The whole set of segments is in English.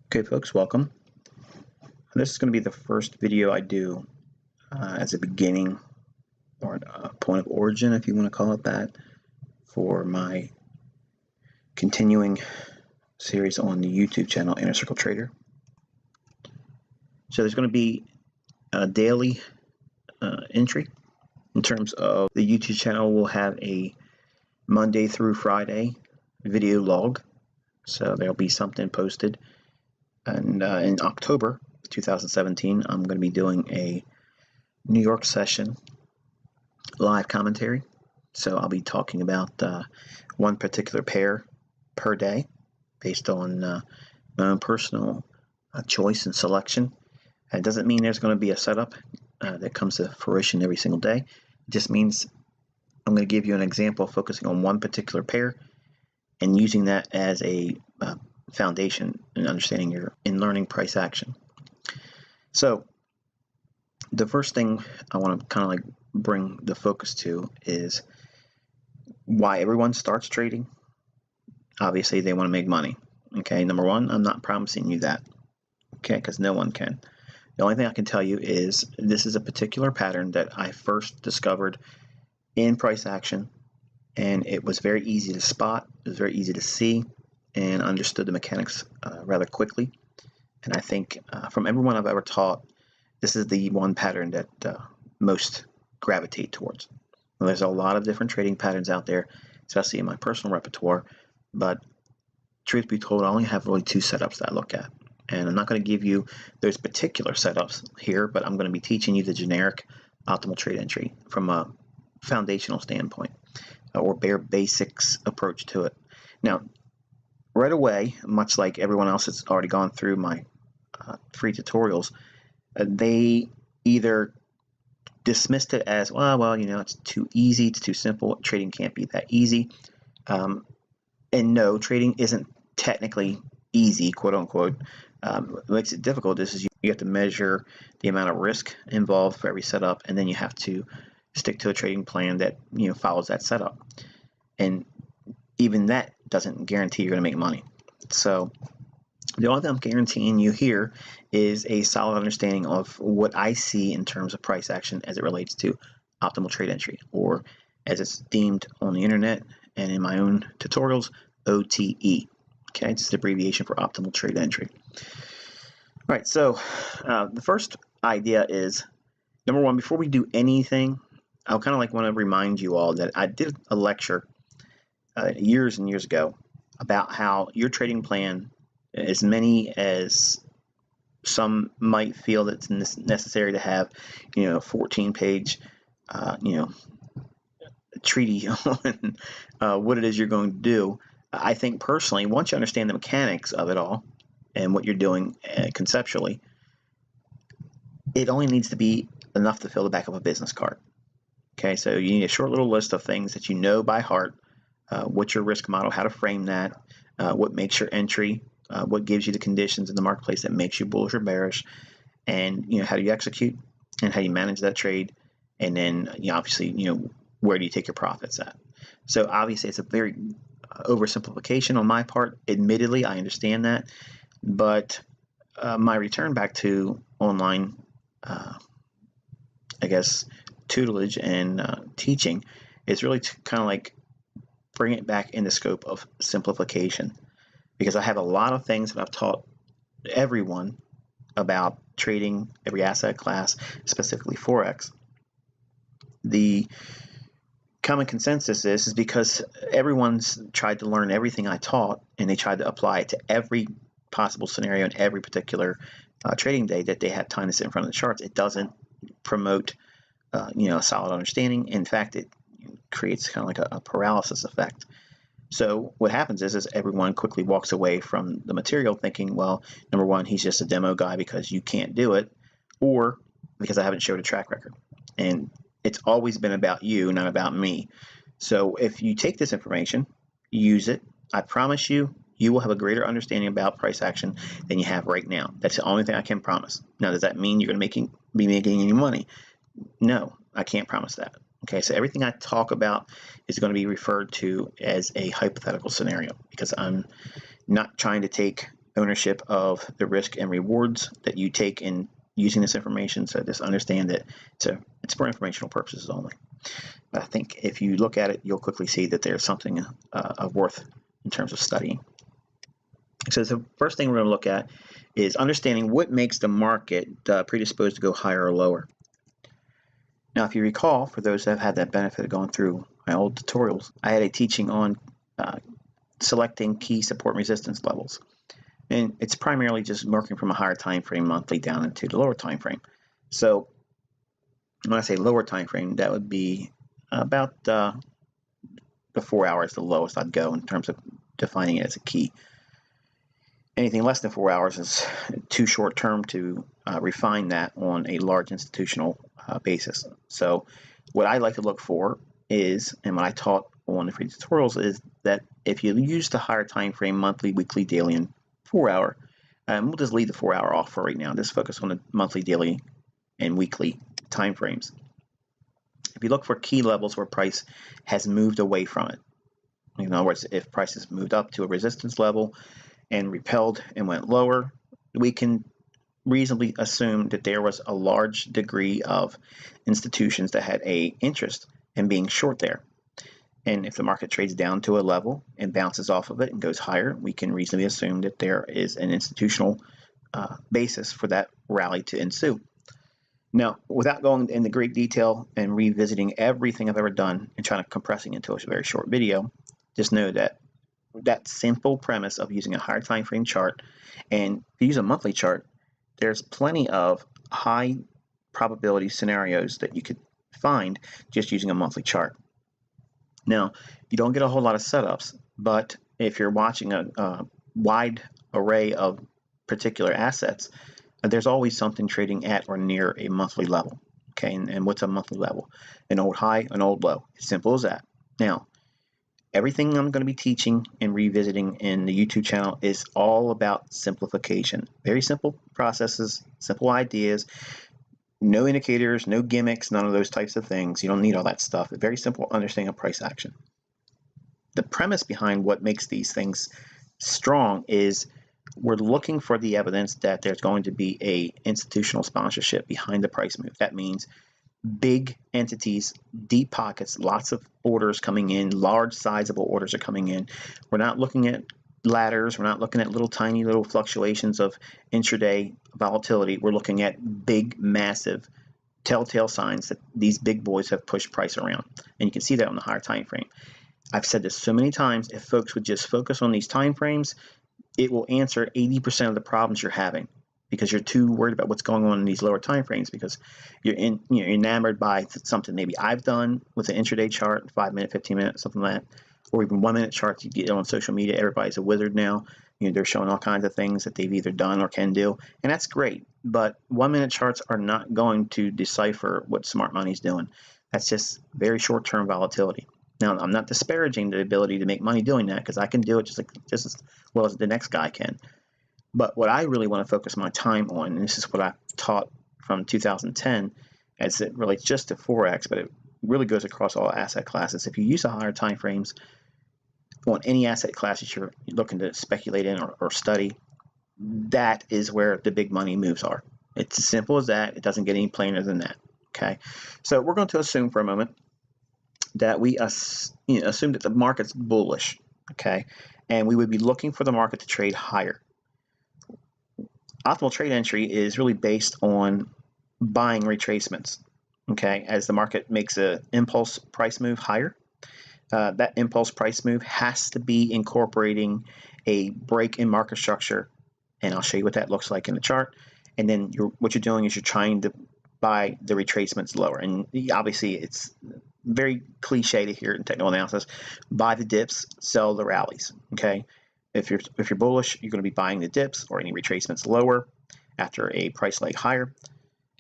Okay, folks, welcome. This is going to be the first video I do as a beginning or a point of origin, if you want to call it that, for my continuing series on the YouTube channel Inner Circle Trader. So there's going to be a daily entry in terms of the YouTube channel. Will have a Monday through Friday video log, so there'll be something posted. And in October 2017, I'm going to be doing a New York session live commentary. So I'll be talking about one particular pair per day based on my own personal choice and selection. It doesn't mean there's going to be a setup that comes to fruition every single day. It just means I'm going to give you an example focusing on one particular pair and using that as a foundation in understanding in learning price action. So the first thing I want to kind of like bring the focus to is why everyone starts trading. Obviously they want to make money. Okay, number one, I'm not promising you that, okay, because no one can. The only thing I can tell you is this is a particular pattern that I first discovered in price action, and it was very easy to spot, it was very easy to see, and understood the mechanics rather quickly. And I think from everyone I've ever taught, this is the one pattern that most gravitate towards. Well, there's a lot of different trading patterns out there, especially in my personal repertoire, but truth be told, I only have really two setups that I look at. And I'm not going to give you those particular setups here, but I'm going to be teaching you the generic optimal trade entry from a foundational standpoint or bare basics approach to it. Now, right away, much like everyone else that's already gone through my free tutorials, they either dismissed it as, well, you know, it's too easy, it's too simple, trading can't be that easy. And no, trading isn't technically easy, quote unquote. What makes it difficult is you have to measure the amount of risk involved for every setup, and then you have to stick to a trading plan that, you know, follows that setup. And even that doesn't guarantee you're going to make money. So the only thing I'm guaranteeing you here is a solid understanding of what I see in terms of price action as it relates to optimal trade entry, or as it's deemed on the internet and in my own tutorials, OTE. Okay, it's the abbreviation for optimal trade entry. All right, so the first idea is, number one, before we do anything, I'll kind of like want to remind you all that I did a lecture years and years ago about how your trading plan, as many as some might feel that's necessary to have, you know, 14-page, you know, treaty on what it is you're going to do. I think personally, once you understand the mechanics of it all and what you're doing conceptually, it only needs to be enough to fill the back of a business card. Okay, so you need a short little list of things that you know by heart. What's your risk model, how to frame that, what makes your entry, what gives you the conditions in the marketplace that makes you bullish or bearish, and, you know, how do you execute and how do you manage that trade, and then, you know, obviously, you know, where do you take your profits at. So obviously it's a very oversimplification on my part. Admittedly, I understand that, but my return back to online, I guess, tutelage and teaching is really to kind of like bring it back in the scope of simplification, because I have a lot of things that I've taught everyone about trading every asset class, specifically Forex. The common consensus is because everyone's tried to learn everything I taught, and they tried to apply it to every possible scenario in every particular trading day that they have time to sit in front of the charts. It doesn't promote you know, a solid understanding. In fact, it creates kind of like a paralysis effect. So what happens is everyone quickly walks away from the material thinking, well, number one, he's just a demo guy because you can't do it, or because I haven't showed a track record. And it's always been about you, not about me. So if you take this information, use it, I promise you, you will have a greater understanding about price action than you have right now. That's the only thing I can promise. Now, does that mean you're going to be making any money? No, I can't promise that. Okay, so everything I talk about is going to be referred to as a hypothetical scenario, because I'm not trying to take ownership of the risk and rewards that you take in using this information. So just understand that it's for informational purposes only. But I think if you look at it, you'll quickly see that there's something of worth in terms of studying. So the first thing we're going to look at is understanding what makes the market predisposed to go higher or lower. Now, if you recall, for those that have had that benefit of going through my old tutorials, I had a teaching on selecting key support and resistance levels. And it's primarily just working from a higher time frame monthly down into the lower time frame. So when I say lower time frame, that would be about the 4 hours, the lowest I'd go in terms of defining it as a key. Anything less than 4 hours is too short term to refine that on a large institutional basis. So what I like to look for is, and what I taught on the free tutorials, is that if you use the higher time frame, monthly, weekly, daily, and 4 hour, we'll just leave the 4 hour off for right now. Just focus on the monthly, daily, and weekly time frames. If you look for key levels where price has moved away from it, in other words, if price has moved up to a resistance level and repelled and went lower, we can reasonably assume that there was a large degree of institutions that had an interest in being short there. And if the market trades down to a level and bounces off of it and goes higher, we can reasonably assume that there is an institutional basis for that rally to ensue. Now, without going into great detail and revisiting everything I've ever done and trying to compressing into a very short video, just know that that simple premise of using a higher time frame chart, and if you use a monthly chart, there's plenty of high probability scenarios that you could find just using a monthly chart. Now, you don't get a whole lot of setups, but if you're watching a wide array of particular assets, there's always something trading at or near a monthly level. Okay, and what's a monthly level? An old high, an old low. As simple as that. Now, everything I'm going to be teaching and revisiting in the YouTube channel is all about simplification. Very simple processes, simple ideas, no indicators, no gimmicks, none of those types of things. You don't need all that stuff. A very simple understanding of price action. The premise behind what makes these things strong is we're looking for the evidence that there's going to be a institutional sponsorship behind the price move. That means big entities, deep pockets, lots of orders coming in, large sizable orders are coming in. We're not looking at ladders. We're not looking at little tiny little fluctuations of intraday volatility. We're looking at big, massive telltale signs that these big boys have pushed price around. And you can see that on the higher time frame. I've said this so many times, if folks would just focus on these time frames, it will answer 80% of the problems you're having, because you're too worried about what's going on in these lower time frames, because you're enamored by something maybe I've done with an intraday chart, 5 minute, 15 minute, something like that, or even 1 minute charts you get on social media. Everybody's a wizard now. They're showing all kinds of things that they've either done or can do, and that's great. But 1 minute charts are not going to decipher what smart money's doing. That's just very short term volatility. Now, I'm not disparaging the ability to make money doing that, because I can do it just as well as the next guy can. But what I really want to focus my time on, and this is what I taught from 2010 as it relates just to Forex, but it really goes across all asset classes. If you use the higher time frames on any asset class that you're looking to speculate in or study, that is where the big money moves are. It's as simple as that. It doesn't get any plainer than that. Okay, so we're going to assume for a moment that we assume that the market's bullish. Okay, and we would be looking for the market to trade higher. Optimal trade entry is really based on buying retracements. Okay, as the market makes an impulse price move higher, that impulse price move has to be incorporating a break in market structure, and I'll show you what that looks like in the chart. And then what you're doing is you're trying to buy the retracements lower, and obviously it's very cliche to hear it in technical analysis: buy the dips, sell the rallies. Okay, if you're bullish, you're going to be buying the dips or any retracements lower after a price leg higher,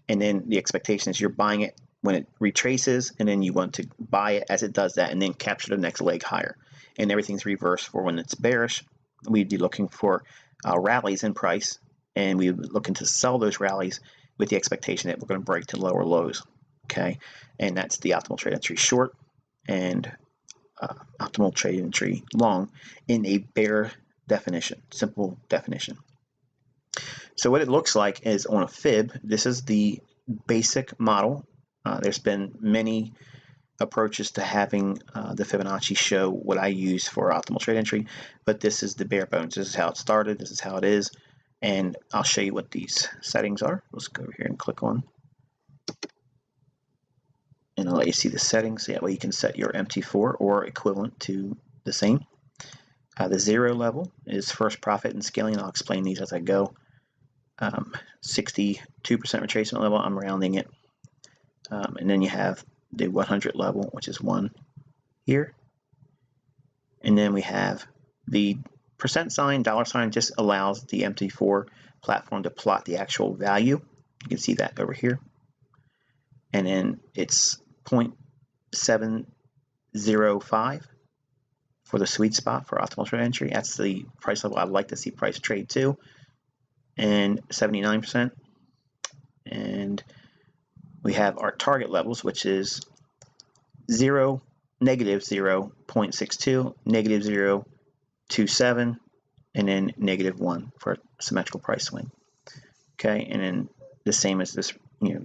and then the expectation is you're buying it when it retraces, and then you want to buy it as it does that and then capture the next leg higher. And everything's reversed for when it's bearish. We'd be looking for rallies in price, and we'd be looking to sell those rallies with the expectation that we're going to break to lower lows. Okay, and that's the optimal trade entry short and optimal trade entry long in a bear definition, simple definition. So what it looks like is on a fib, this is the basic model. There's been many approaches to having the Fibonacci show what I use for optimal trade entry, but this is the bare bones. This is how it started, this is how it is, and I'll show you what these settings are. Let's go over here and click on, and I'll let you see the settings. That way you can set your MT4 or equivalent to the same. The 0 level is first profit and scaling. I'll explain these as I go. 62% retracement level, I'm rounding it. And then you have the 100 level, which is 1 here. And then we have the percent sign, dollar sign, just allows the MT4 platform to plot the actual value. You can see that over here. And then it's 0.705 for the sweet spot for optimal trade entry. That's the price level I'd like to see price trade to. And 79%. And we have our target levels, which is -0.62, -0.27, and then -1 for a symmetrical price swing. Okay, and then the same as this,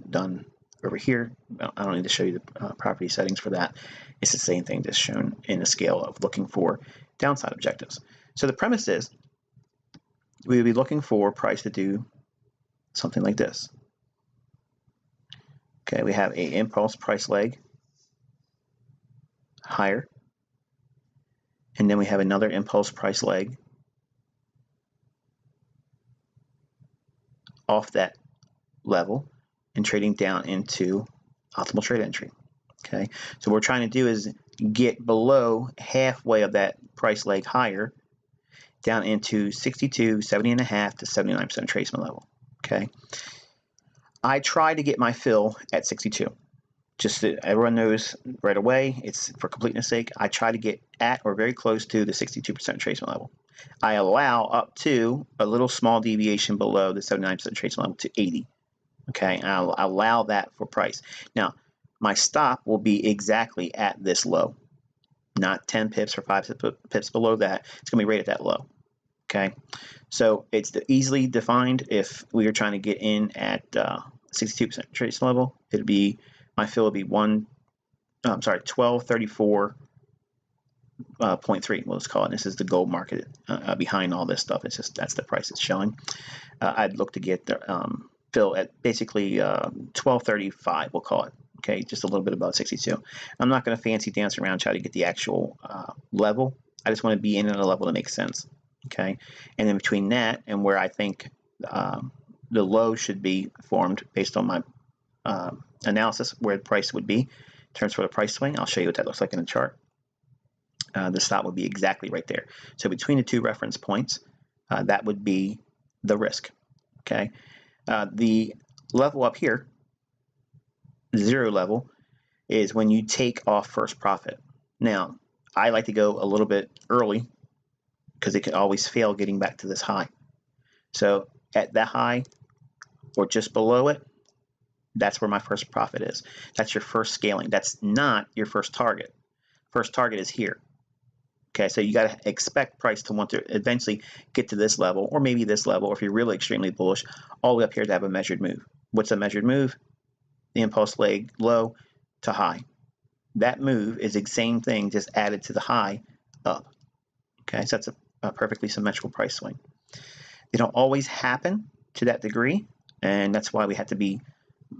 done over here. I don't need to show you the property settings for that. It's the same thing, just shown in a scale of looking for downside objectives. So the premise is we would be looking for price to do something like this. Okay, we have a impulse price leg higher, and then we have another impulse price leg off that level and trading down into optimal trade entry. Okay, so what we're trying to do is get below halfway of that price leg higher down into 62, 70.5 to 79% retracement level. Okay, I try to get my fill at 62. Just so everyone knows right away, it's for completeness sake, I try to get at or very close to the 62% retracement level. I allow up to a little small deviation below the 79% retracement level to 80. Okay, and I'll allow that for price. Now, my stop will be exactly at this low, not 10 pips or 5 pips below that. It's going to be right at that low. Okay, so it's easily defined. If we are trying to get in at 62% retracement level, it'd be, my fill would be 1234.3. Let's call it. This is the gold market behind all this stuff. It's just that's the price it's showing. I'd look to get the fill at basically 1235. We'll call it. Okay, just a little bit above 62. I'm not going to fancy dance around try to get the actual level. I just want to be in at a level that makes sense. Okay, and then between that and where I think the low should be formed based on my analysis, where the price would be in terms for the price swing, I'll show you what that looks like in the chart. The stop would be exactly right there. So between the two reference points, that would be the risk. Okay, the level up here, the 0 level, is when you take off first profit. Now, I like to go a little bit early because it could always fail getting back to this high. So at that high or just below it, that's where my first profit is. That's your first scaling. That's not your first target. First target is here. Okay, so you got to expect price to want to eventually get to this level, or maybe this level, or if you're really extremely bullish, all the way up here to have a measured move. What's a measured move? The impulse leg low to high. That move is the same thing, just added to the high up. Okay, so that's a perfectly symmetrical price swing. They don't always happen to that degree, and that's why we have to be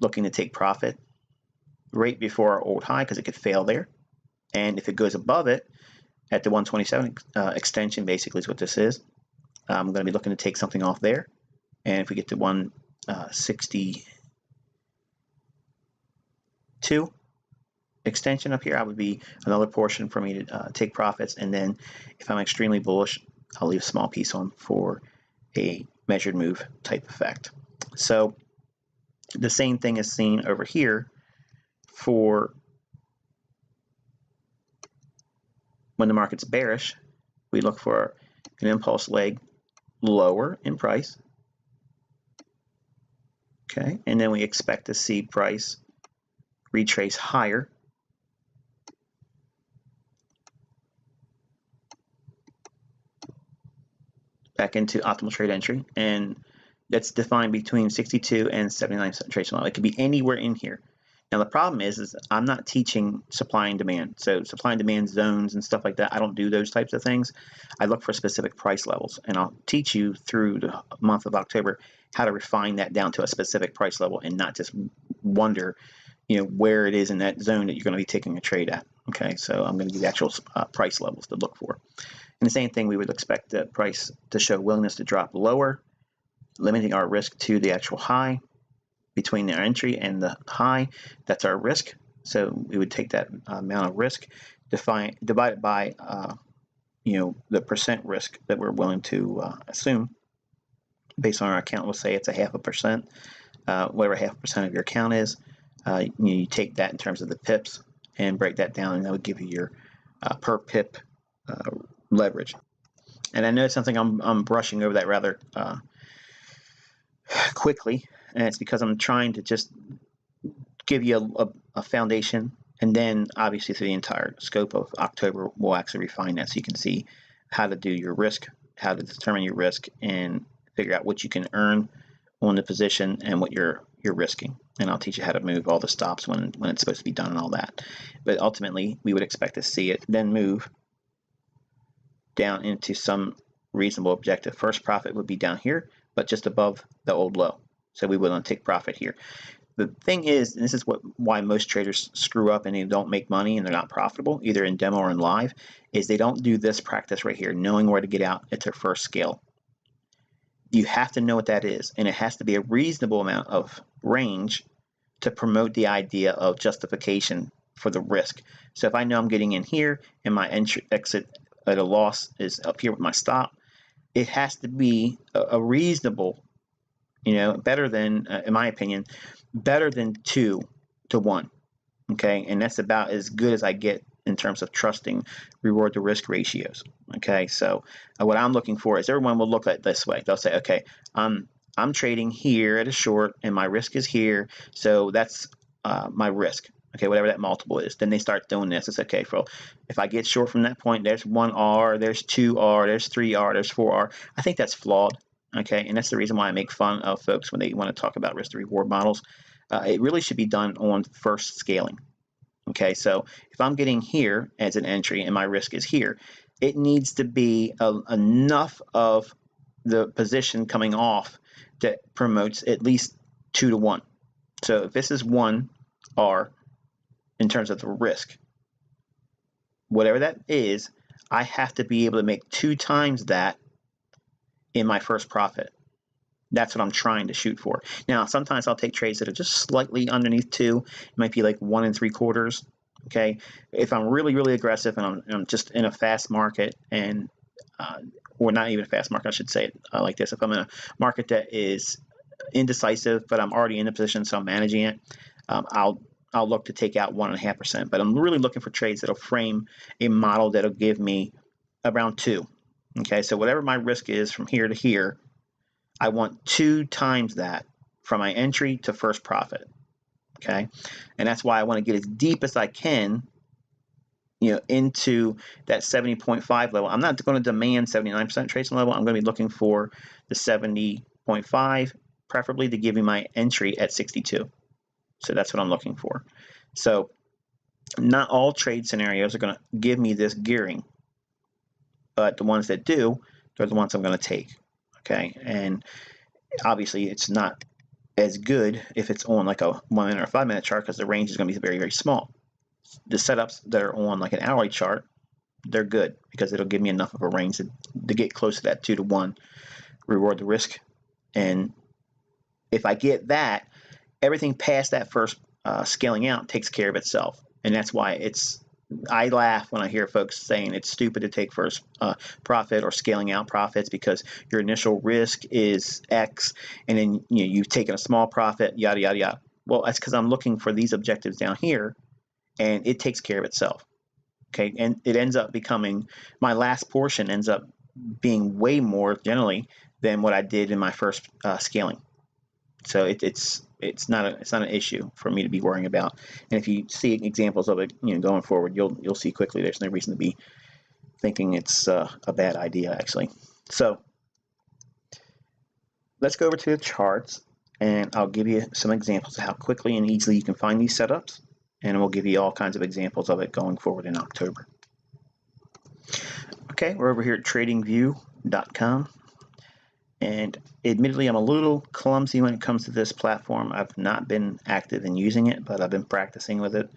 looking to take profit right before our old high, because it could fail there. And if it goes above it at the 127 extension, basically is what this is, I'm going to be looking to take something off there. And if we get to 162 extension up here, I would be another portion for me to take profits. And then if I'm extremely bullish, I'll leave a small piece on for a measured move type effect. So the same thing is seen over here for when the market's bearish. We look for an impulse leg lower in price. Okay, and then we expect to see price retrace higher. back into optimal trade entry, and that's defined between 62 and 79% trade level. It could be anywhere in here. Now the problem is I'm not teaching supply and demand. So supply and demand zones and stuff like that, I don't do those types of things. I look for specific price levels, and I'll teach you through the month of October how to refine that down to a specific price level and not just wonder, where it is in that zone that you're going to be taking a trade at. Okay, so I'm going to give you actual price levels to look for. And the same thing, we would expect the price to show willingness to drop lower, limiting our risk to the actual high. Between our entry and the high, that's our risk. So we would take that amount of risk, divide it by the percent risk that we're willing to assume based on our account. We'll say it's a 0.5%, whatever 0.5% of your account is. You take that in terms of the pips and break that down, and that would give you your per pip leverage. And I know it's something I'm brushing over that rather quickly, and it's because I'm trying to just give you a foundation, and then obviously through the entire scope of October we'll actually refine that so you can see how to do your risk, how to determine your risk, and figure out what you can earn on the position and what you're risking. And I'll teach you how to move all the stops when it's supposed to be done and all that. But ultimately we would expect to see it then move down into some reasonable objective. First profit would be down here, but just above the old low. So we wouldn't take profit here. The thing is, and this is why most traders screw up and they don't make money and they're not profitable, either in demo or in live, is they don't do this practice right here, knowing where to get out at their first scale. You have to know what that is, and it has to be a reasonable amount of range to promote the idea of justification for the risk. So if I know I'm getting in here and my exit at a loss is up here with my stop, it has to be a reasonable, better than, in my opinion, better than 2 to 1. Okay, and that's about as good as I get in terms of trusting reward to risk ratios. Okay, so what I'm looking for is everyone will look at it this way. They'll say, okay, I'm trading here at a short and my risk is here, so that's my risk. Okay, whatever that multiple is. Then they start doing this. It's okay, if I get short from that point, there's 1R, there's 2R, there's 3R, there's 4R. I think that's flawed. Okay, and that's the reason why I make fun of folks when they want to talk about risk to reward models. It really should be done on first scaling. Okay, so if I'm getting here as an entry and my risk is here, it needs to be enough of the position coming off that promotes at least 2 to 1. So if this is 1R in terms of the risk, whatever that is, I have to be able to make 2 times that in my first profit. That's what I'm trying to shoot for. Now, sometimes I'll take trades that are just slightly underneath 2. It might be like 1 3/4. Okay, if I'm really, really aggressive and I'm just in a fast market, and or not even a fast market, I should say it like this. If I'm in a market that is indecisive, but I'm already in a position, so I'm managing it, I'll look to take out 1.5%. But I'm really looking for trades that'll frame a model that'll give me around 2. Okay, so whatever my risk is from here to here, I want 2 times that from my entry to first profit. Okay, and that's why I want to get as deep as I can, into that 70.5 level. I'm not going to demand 79% tracing level. I'm going to be looking for the 70.5, preferably to give me my entry at 62. So that's what I'm looking for. So not all trade scenarios are going to give me this gearing, but the ones that do, they're the ones I'm going to take. Okay, and obviously it's not as good if it's on like a 1 minute or 5 minute chart, because the range is going to be very, very small. The setups that are on like an hourly chart, they're good because it'll give me enough of a range to get close to that 2 to 1 reward the risk. And if I get that, everything past that first scaling out takes care of itself. And that's why I laugh when I hear folks saying it's stupid to take first profit or scaling out profits because your initial risk is X, and then you've taken a small profit, yada yada yada. Well, that's because I'm looking for these objectives down here, and it takes care of itself. Okay, and it ends up becoming, my last portion ends up being way more generally than what I did in my first scaling. So it's not an issue for me to be worrying about. And if you see examples of it, going forward, you'll see quickly there's no reason to be thinking it's a bad idea, actually. So let's go over to the charts, and I'll give you some examples of how quickly and easily you can find these setups, and we'll give you all kinds of examples of it going forward in October. Okay, we're over here at tradingview.com, and admittedly I'm a little clumsy when it comes to this platform. I've not been active in using it, but I've been practicing with it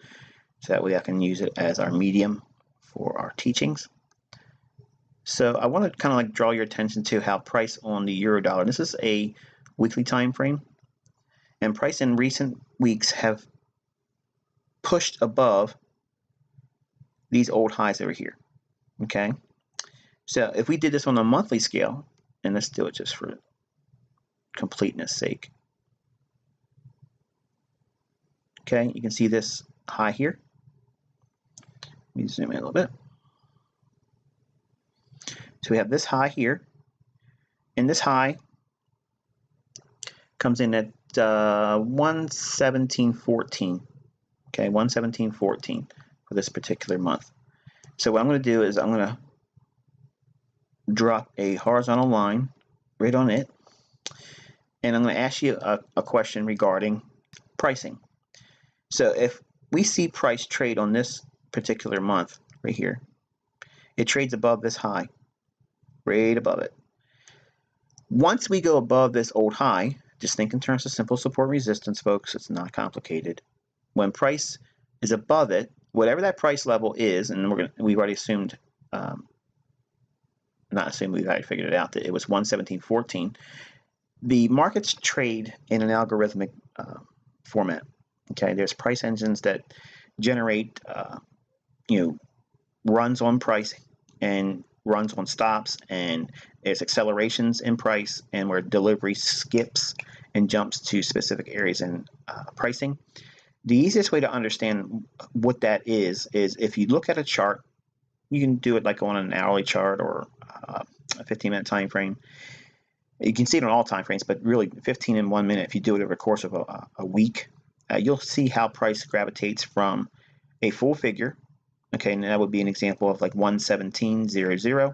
so that way I can use it as our medium for our teachings. So I want to kind of like draw your attention to how price on the euro dollar. This is a weekly time frame, and price in recent weeks have pushed above these old highs over here. Okay, so if we did this on a monthly scale, and let's do it just for completeness sake. Okay, you can see this high here. Let me zoom in a little bit. So we have this high here, and this high comes in at 117.14. Okay, 117.14 for this particular month. So what I'm going to do is I'm going to drop a horizontal line right on it, and I'm going to ask you a question regarding pricing. So if we see price trade on this particular month right here, it trades above this high, right above it. Once we go above this old high, just think in terms of simple support resistance, folks. It's not complicated. When price is above it, whatever that price level is, and we've already assumed, not assumed, we've already figured it out that it was 117.14. The markets trade in an algorithmic format. Okay, there's price engines that generate, runs on price and runs on stops, and there's accelerations in price, and where delivery skips and jumps to specific areas in pricing. The easiest way to understand what that is if you look at a chart. You can do it like on an hourly chart or a 15-minute time frame. You can see it on all time frames, but really 15 in 1 minute. If you do it over the course of a week, you'll see how price gravitates from a full figure. Okay, and that would be an example of like 117.00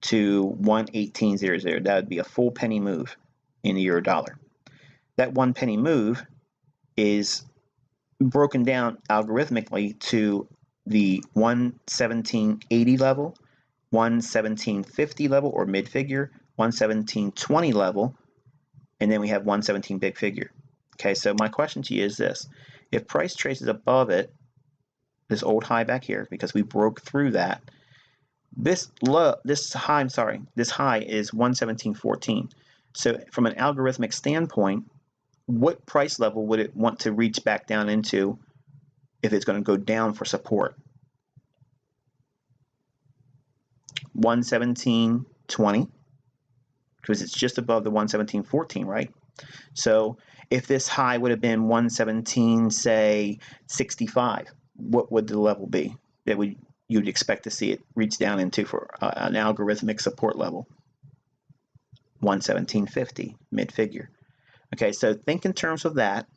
to 118.00. That would be a full penny move in the euro dollar. That 1 penny move is broken down algorithmically to the 117.80 level, 117.50 level or mid figure, 117.20 level, and then we have 117 big figure. Okay, so my question to you is this: if price traces above it, this old high back here, because we broke through that, this high is 117.14. So from an algorithmic standpoint, what price level would it want to reach back down into if it's going to go down for support? 117.20, because it's just above the 117.14, right? So if this high would have been 117, say 65, what would the level be that you'd expect to see it reach down into for an algorithmic support level? 117.50, mid figure. Okay, so think in terms of that.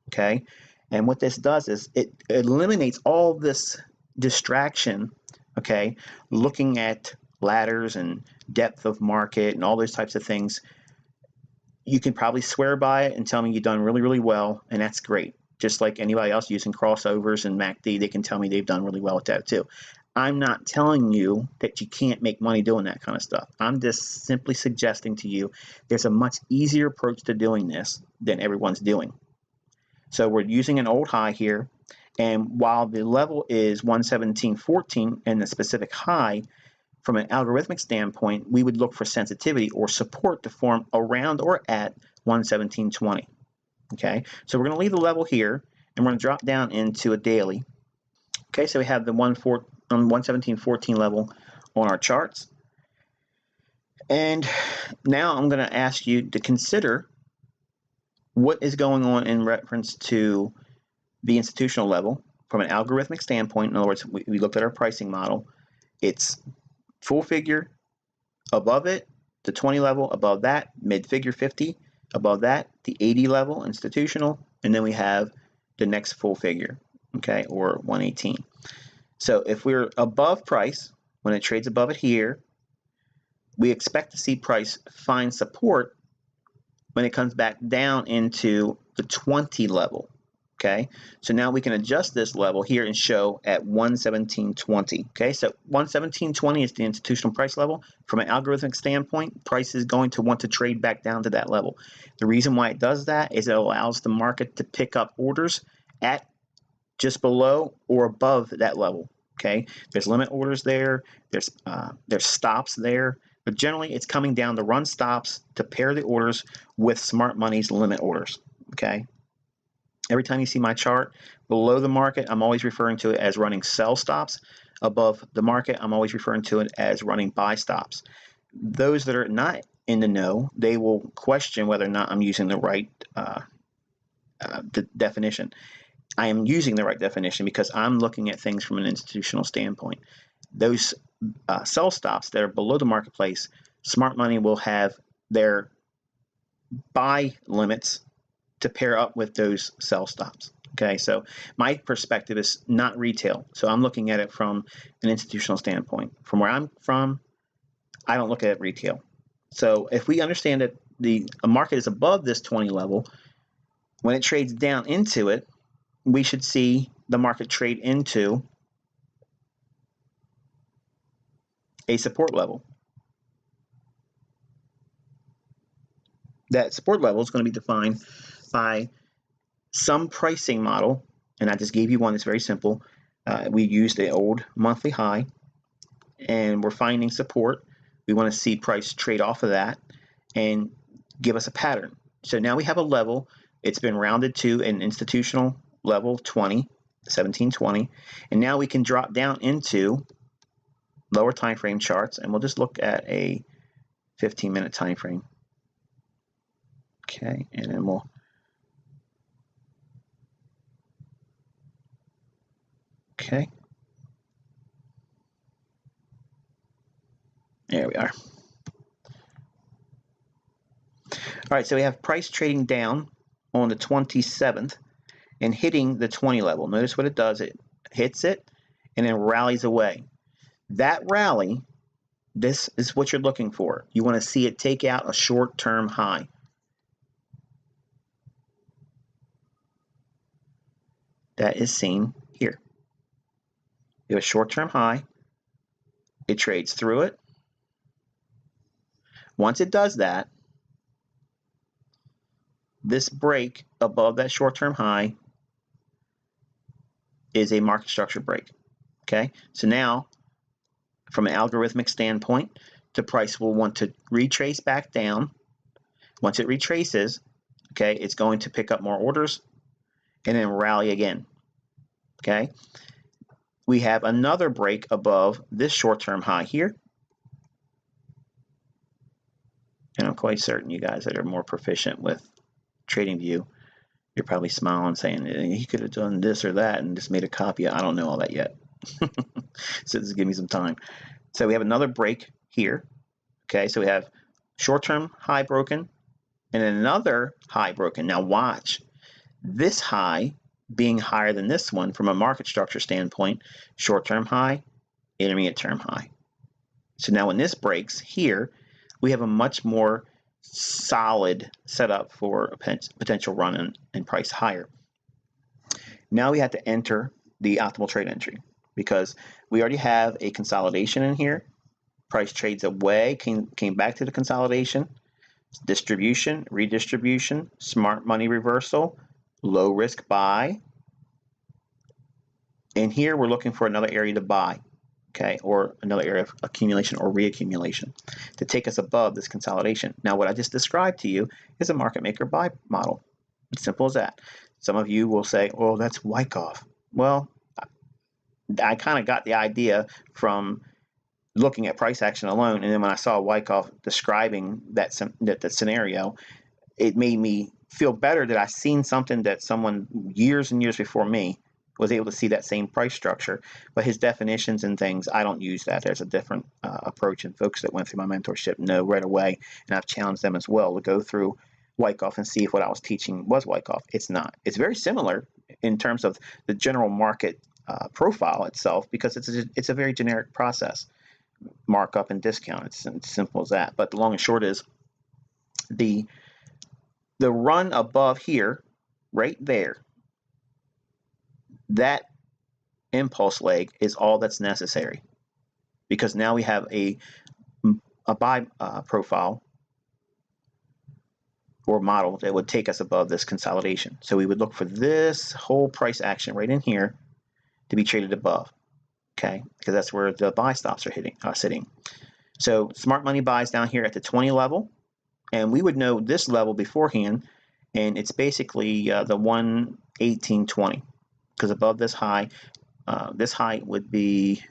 Okay, and what this does is it eliminates all this distraction. Okay, looking at ladders and depth of market and all those types of things. You can probably swear by it and tell me you've done really, really well, and that's great. Just like anybody else using crossovers and MACD, they can tell me they've done really well with that too. I'm not telling you that you can't make money doing that kind of stuff. I'm just simply suggesting to you there's a much easier approach to doing this than everyone's doing. So we're using an old high here, and while the level is 117.14 and the specific high, from an algorithmic standpoint, we would look for sensitivity or support to form around or at 117.20. Okay, so we're going to leave the level here, and we're going to drop down into a daily. Okay, so we have the 117.14 level on our charts. And now I'm going to ask you to consider what is going on in reference to the institutional level from an algorithmic standpoint. In other words, we looked at our pricing model. It's full figure, above it, the 20 level, above that, mid figure 50, above that, the 80 level, institutional, and then we have the next full figure, okay, or 118. So if we're above price, when it trades above it here, we expect to see price find support when it comes back down into the 20 level. Okay, so now we can adjust this level here and show at 117.20. Okay, so 117.20 is the institutional price level. From an algorithmic standpoint, price is going to want to trade back down to that level. The reason why it does that is it allows the market to pick up orders at just below or above that level. Okay, there's limit orders there, there's stops there, but generally it's coming down to run stops to pair the orders with smart money's limit orders. Okay. Every time you see my chart below the market, I'm always referring to it as running sell stops. Above the market, I'm always referring to it as running buy stops. Those that are not in the know, they will question whether or not I'm using the right definition. I am using the right definition because I'm looking at things from an institutional standpoint. Those sell stops that are below the marketplace, smart money will have their buy limits to pair up with those sell stops. Okay, so my perspective is not retail. So I'm looking at it from an institutional standpoint. From where I'm from, I don't look at it retail. So if we understand that the market is above this 20 level, when it trades down into it, we should see the market trade into a support level. That support level is going to be defined by some pricing model, and I just gave you one that's very simple. We used the old monthly high, and we're finding support. We want to see price trade off of that and give us a pattern. So now we have a level. It's been rounded to an institutional level 20, 1720, and now we can drop down into lower time frame charts, and we'll just look at a 15-minute time frame. Okay, and then we'll okay. There we are. All right, so we have price trading down on the 27th and hitting the 20 level. Notice what it does. It hits it and then rallies away. That rally, this is what you're looking for. You want to see it take out a short-term high. That is seen here. You have a short-term high. It trades through it. Once it does that, this break above that short-term high is a market structure break. Okay, so now from an algorithmic standpoint, the price will want to retrace back down. Once it retraces, okay, it's going to pick up more orders and then rally again. Okay, we have another break above this short-term high here. And I'm quite certain you guys that are more proficient with TradingView, you're probably smiling saying he could have done this or that and just made a copy. I don't know all that yet. So just give me some time. So we have another break here. Okay, so we have short-term high broken and another high broken. Now watch this high being higher than this one from a market structure standpoint, short-term high, intermediate term high. So now when this breaks here, we have a much more solid setup for a potential run and price higher. Now we have to enter the optimal trade entry because we already have a consolidation in here. Price trades away, came back to the consolidation, distribution, redistribution, smart money reversal, low risk buy. And here we're looking for another area to buy, okay, or another area of accumulation or reaccumulation to take us above this consolidation. Now, what I just described to you is a market maker buy model. It's simple as that. Some of you will say, "Oh, that's Wyckoff." Well, I kind of got the idea from looking at price action alone, and then when I saw Wyckoff describing that scenario, it made me feel better that I seen something that someone years and years before me was able to see that same price structure. But his definitions and things, I don't use that. There's a different approach, and folks that went through my mentorship know right away, and I've challenged them as well to go through Wyckoff and see if what I was teaching was Wyckoff. It's not. It's very similar in terms of the general market profile itself because it's a very generic process. Markup and discount. It's simple as that. But the long and short is the the run above here, right there, that impulse leg is all that's necessary, because now we have a buy profile or model that would take us above this consolidation. So we would look for this whole price action right in here to be traded above, okay? Because that's where the buy stops are sitting. So smart money buys down here at the 20 level, and we would know this level beforehand, and it's basically the 118.20, because above this high would be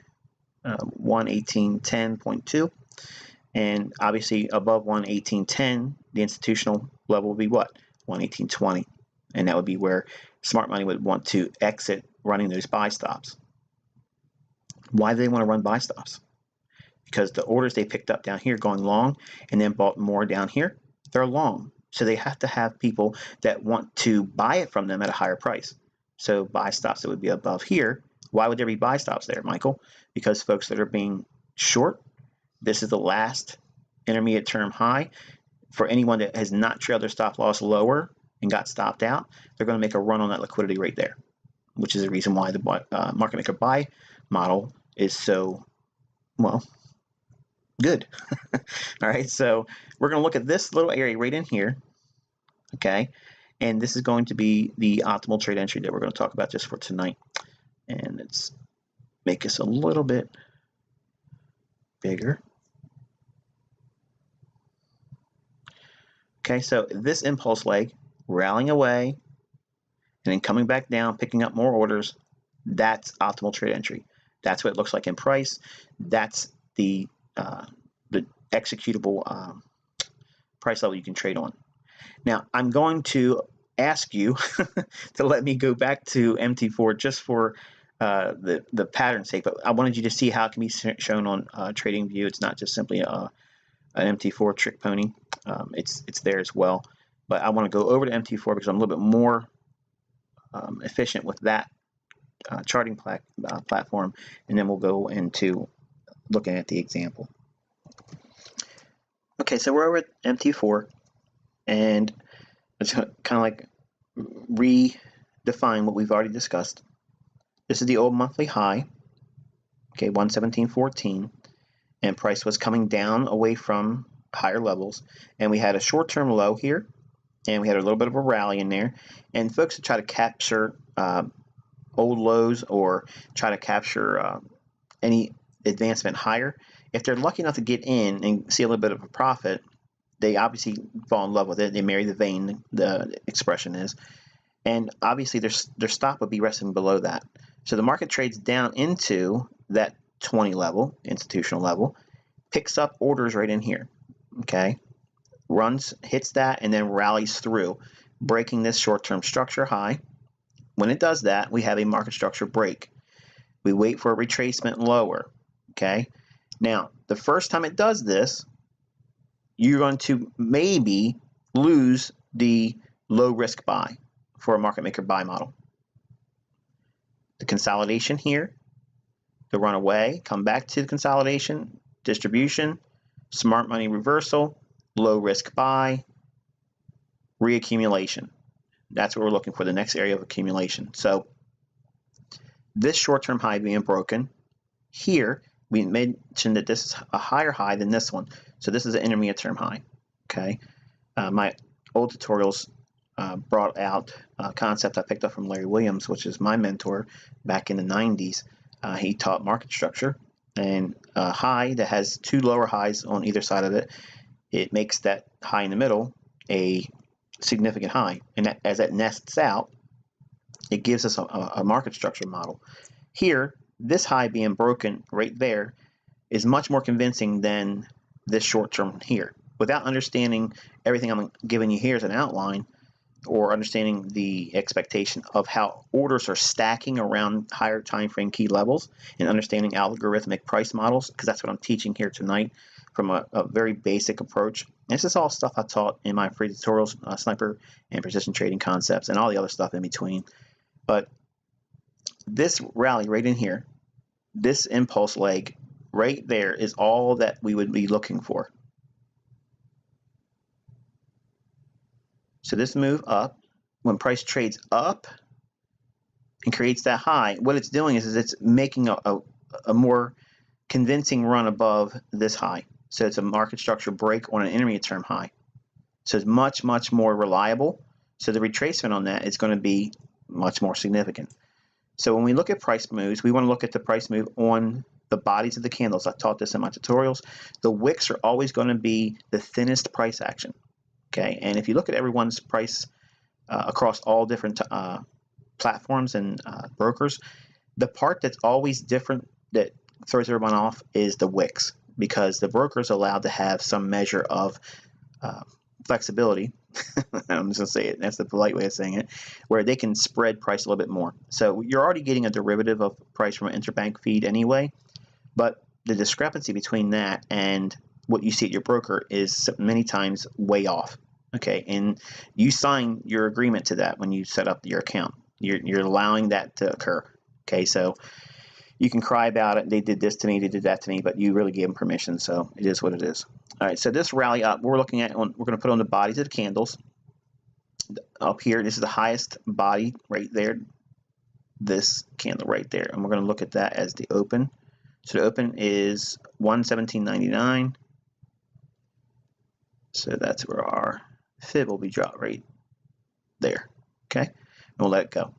118.10.2, and obviously above 118.10, the institutional level would be what? 118.20, and that would be where smart money would want to exit running those buy stops. Why do they want to run buy stops? Because the orders they picked up down here going long and then bought more down here, they're long. So they have to have people that want to buy it from them at a higher price. So buy stops that would be above here. Why would there be buy stops there, Michael? Because folks that are being short, this is the last intermediate term high. For anyone that has not trailed their stop loss lower and got stopped out, they're going to make a run on that liquidity right there, which is the reason why the market maker buy model is so, well, good. All right, so we're going to look at this little area right in here, okay? And this is going to be the optimal trade entry that we're going to talk about just for tonight. And let's make this a little bit bigger. Okay, so this impulse leg, rallying away, and then coming back down, picking up more orders, that's optimal trade entry. That's what it looks like in price. That's the executable price level you can trade on. Now, I'm going to ask you to let me go back to MT4 just for the pattern's sake, but I wanted you to see how it can be shown on TradingView. It's not just simply an MT4 trick pony. It's there as well, but I want to go over to MT4 because I'm a little bit more efficient with that charting platform, and then we'll go into looking at the example. Okay, so we're over at MT4, and it's kind of like redefine what we've already discussed. This is the old monthly high, okay, 117.14, and price was coming down away from higher levels, and we had a short-term low here, and we had a little bit of a rally in there, and folks that try to capture old lows or try to capture any advancement higher, if they're lucky enough to get in and see a little bit of a profit, they obviously fall in love with it. They marry the vein, the expression is, and obviously their stop would be resting below that. So the market trades down into that 20 level, institutional level, picks up orders right in here, okay, hits that, and then rallies through, breaking this short-term structure high. When it does that, we have a market structure break. We wait for a retracement lower, okay? Now, the first time it does this, you're going to maybe lose the low risk buy for a market maker buy model. The consolidation here, the run away, come back to the consolidation, distribution, smart money reversal, low risk buy, reaccumulation. That's what we're looking for, the next area of accumulation. So this short-term high being broken, here we mentioned that this is a higher high than this one. So this is an intermediate term high, okay? My old tutorials brought out a concept I picked up from Larry Williams, which is my mentor back in the 90s. He taught market structure, and a high that has two lower highs on either side of it, it makes that high in the middle a significant high. And that, as that nests out, it gives us a market structure model. Here, this high being broken right there is much more convincing than this short term here. Without understanding everything I'm giving you here as an outline, or understanding the expectation of how orders are stacking around higher time frame key levels, and understanding algorithmic price models, because that's what I'm teaching here tonight from a very basic approach. And this is all stuff I taught in my free tutorials, sniper and precision trading concepts, and all the other stuff in between. But this rally right in here, this impulse leg right there is all that we would be looking for. So this move up, when price trades up and creates that high, what it's doing is it's making a more convincing run above this high. So it's a market structure break on an intermediate term high. So it's much, much more reliable. So the retracement on that is going to be much more significant. So when we look at price moves, we want to look at the price move on the bodies of the candles. I taught this in my tutorials. The wicks are always going to be the thinnest price action. Okay, and if you look at everyone's price across all different platforms and brokers, the part that's always different that throws everyone off is the wicks, because the broker is allowed to have some measure of flexibility. I'm just going to say it. That's the polite way of saying it, where they can spread price a little bit more. So you're already getting a derivative of price from an interbank feed anyway, but the discrepancy between that and what you see at your broker is many times way off. Okay, and you sign your agreement to that when you set up your account. You're allowing that to occur. Okay, so you can cry about it. They did this to me, they did that to me, but you really gave them permission, so it is what it is. All right, so this rally up, we're looking at, we're going to put on the bodies of the candles. Up here, this is the highest body right there, this candle right there, and we're going to look at that as the open. So the open is 117.99. So that's where our fib will be dropped right there. Okay, and we'll let it go.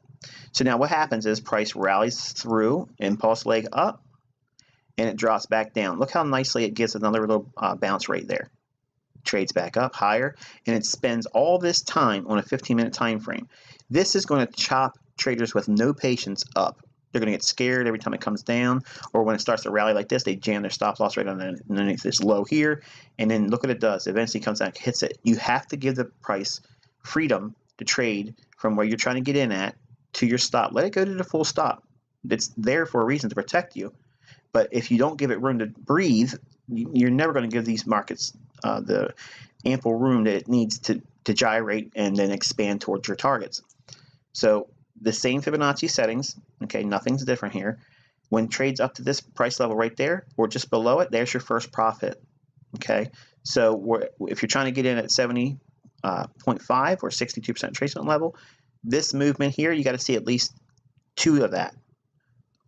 So now what happens is price rallies through, impulse leg up, and it drops back down. Look how nicely it gives another little bounce right there. Trades back up higher, and it spends all this time on a 15-minute time frame. This is going to chop traders with no patience up. They're going to get scared every time it comes down, or when it starts to rally like this, they jam their stop loss right underneath this low here, and then look what it does. It eventually comes down, hits it. You have to give the price freedom to trade from where you're trying to get in at to your stop. Let it go to the full stop. It's there for a reason, to protect you. But if you don't give it room to breathe, you're never going to give these markets the ample room that it needs to gyrate and then expand towards your targets. So the same Fibonacci settings, okay, nothing's different here. When trades up to this price level right there or just below it, there's your first profit. Okay, so if you're trying to get in at 70.5 or 62% retracement level, this movement here, you got to see at least 2 of that.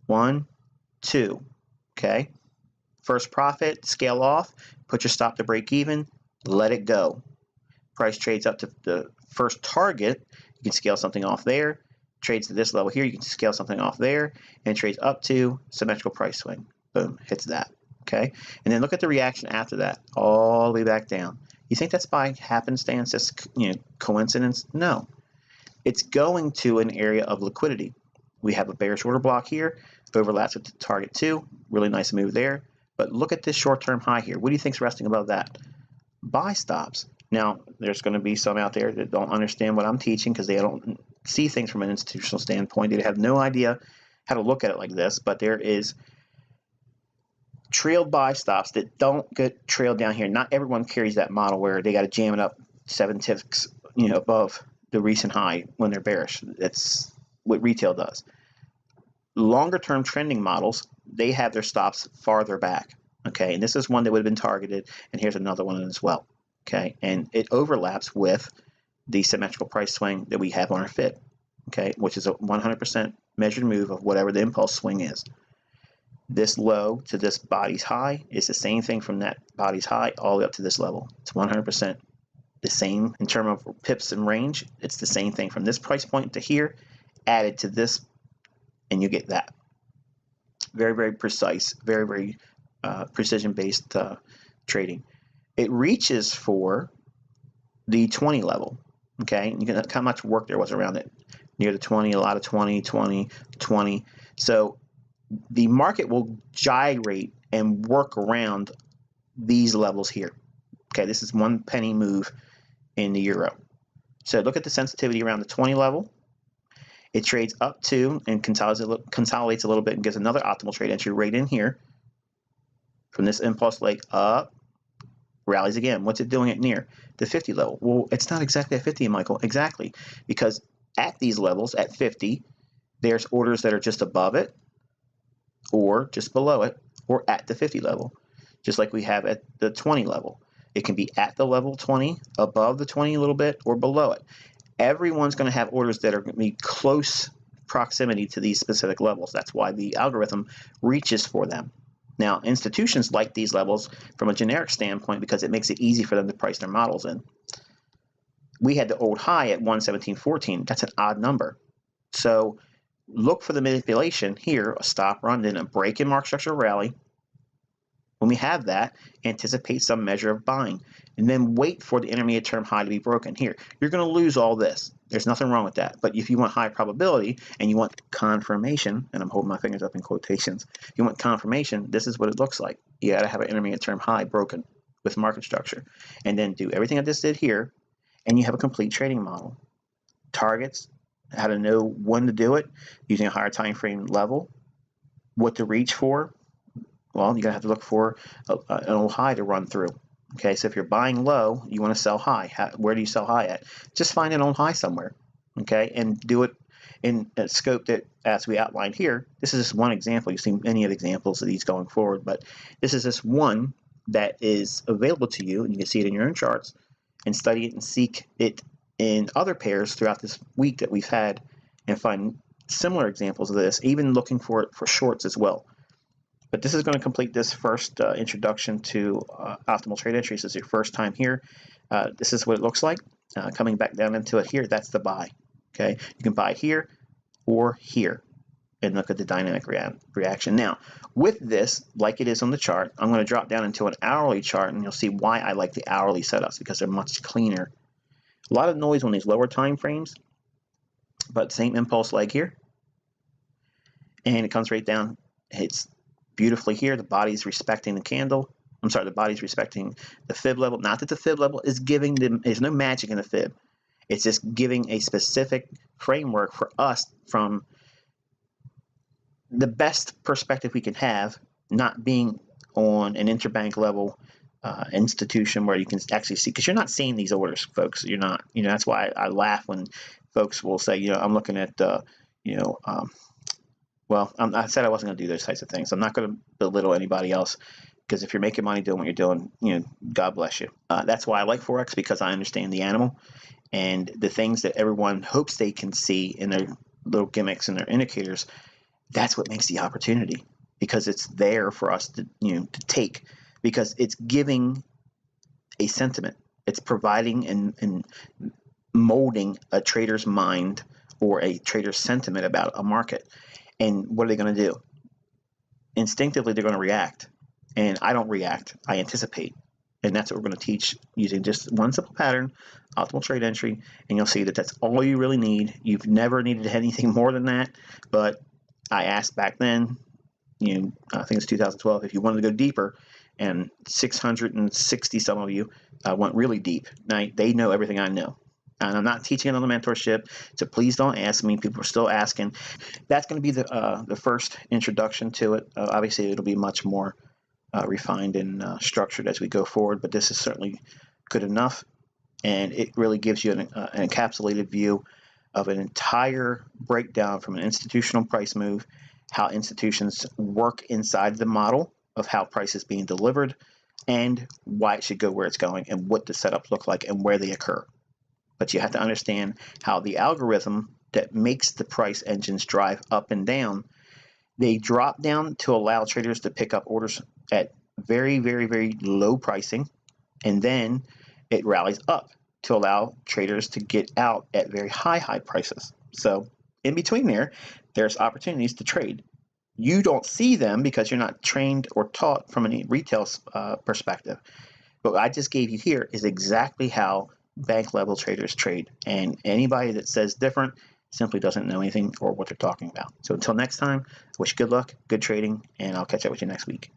1, 2. Okay, first profit, scale off, put your stop to break even, let it go. Price trades up to the first target, you can scale something off there. Trades to this level here, you can scale something off there, and trades up to symmetrical price swing. Boom, hits that. Okay, and then look at the reaction after that, all the way back down. You think that's by happenstance, just coincidence? No, it's going to an area of liquidity. We have a bearish order block here, overlaps with the target 2, really nice move there. But look at this short-term high here. What do you think's resting above that? Buy stops. Now, there's going to be some out there that don't understand what I'm teaching because they don't see things from an institutional standpoint. They have no idea how to look at it like this, but there is trailed buy stops that don't get trailed down here. Not everyone carries that model where they got to jam it up 7 ticks, above the recent high when they're bearish. That's what retail does. Longer term trending models, they have their stops farther back. Okay, and this is one that would have been targeted, and here's another one as well. Okay, and it overlaps with the symmetrical price swing that we have on our fib. Okay, which is a 100% measured move of whatever the impulse swing is. This low to this body's high is the same thing from that body's high all the way up to this level. It's 100% the same in terms of pips and range. It's the same thing from this price point to here, added to this, and you get that. Very, very precise, very, very precision-based trading. It reaches for the 20 level. Okay, you can look how much work there was around it. Near the 20, a lot of 20, 20, 20. So the market will gyrate and work around these levels here. Okay, this is 1 penny move in the euro. So look at the sensitivity around the 20 level. It trades up to and consolidates a little bit and gives another optimal trade entry right in here. From this impulse leg up, rallies again. What's it doing at near? The 50 level. Well, it's not exactly at 50, Michael. Exactly. Because at these levels, at 50, there's orders that are just above it, or just below it, or at the 50 level, just like we have at the 20 level. It can be at the level 20, above the 20 a little bit, or below it. Everyone's going to have orders that are going to be close proximity to these specific levels. That's why the algorithm reaches for them. Now, institutions like these levels from a generic standpoint because it makes it easy for them to price their models in. We had the old high at 117.14. That's an odd number. So look for the manipulation here, a stop run, then a break in market structure rally. When we have that, anticipate some measure of buying, and then wait for the intermediate term high to be broken. Here, you're going to lose all this. There's nothing wrong with that. But if you want high probability and you want confirmation, and I'm holding my fingers up in quotations, if you want confirmation, this is what it looks like. You got to have an intermediate term high broken with market structure, and then do everything I just did here, and you have a complete trading model. Targets, how to know when to do it using a higher time frame level, what to reach for. Well, you're going to have to look for an old high to run through. Okay, so if you're buying low, you want to sell high. Where do you sell high at? Just find an old high somewhere, okay, and do it in a scope that, as we outlined here, this is just one example. You've seen many of the examples of these going forward, but this is just one that is available to you, and you can see it in your own charts, and study it and seek it in other pairs throughout this week that we've had, and find similar examples of this, even looking for it for shorts as well. But this is going to complete this first introduction to optimal trade entries. This is your first time here. This is what it looks like. Coming back down into it here, that's the buy. Okay, you can buy here or here and look at the dynamic reaction. Now, with this, like it is on the chart, I'm going to drop down into an hourly chart, and you'll see why I like the hourly setups, because they're much cleaner. A lot of noise on these lower time frames, but same impulse leg here. And it comes right down, hits beautifully here. The body's respecting the candle. I'm sorry, the body's respecting the fib level. Not that the fib level is giving them, there's no magic in the fib. It's just giving a specific framework for us from the best perspective we can have, not being on an interbank level institution where you can actually see, because you're not seeing these orders, folks. You're not. That's why I laugh when folks will say, I'm looking at, well, I said I wasn't going to do those types of things. I'm not going to belittle anybody else, because if you're making money doing what you're doing, God bless you. That's why I like Forex, because I understand the animal and the things that everyone hopes they can see in their little gimmicks and their indicators. That's what makes the opportunity, because it's there for us to, to take, because it's giving a sentiment. It's providing and molding a trader's mind or a trader's sentiment about a market. And what are they going to do? Instinctively, they're going to react. And I don't react. I anticipate. And that's what we're going to teach using just one simple pattern, optimal trade entry. And you'll see that that's all you really need. You've never needed anything more than that. But I asked back then, I think it's 2012, if you wanted to go deeper, and 660 some of you went really deep. Now, they know everything I know. And I'm not teaching it on the mentorship, so please don't ask me. People are still asking. That's going to be the first introduction to it. Obviously, it'll be much more refined and structured as we go forward, but this is certainly good enough, and it really gives you an encapsulated view of an entire breakdown from an institutional price move, how institutions work inside the model of how price is being delivered, and why it should go where it's going, and what the setups look like and where they occur. But you have to understand how the algorithm that makes the price engines drive up and down, they drop down to allow traders to pick up orders at very, very, very low pricing, and then it rallies up to allow traders to get out at very high prices. So in between there's opportunities to trade. You don't see them because you're not trained or taught from a retail perspective. But what I just gave you here is exactly how bank level traders trade, and anybody that says different simply doesn't know anything or what they're talking about. So until next time, I wish you good luck, good trading, and I'll catch up with you next week.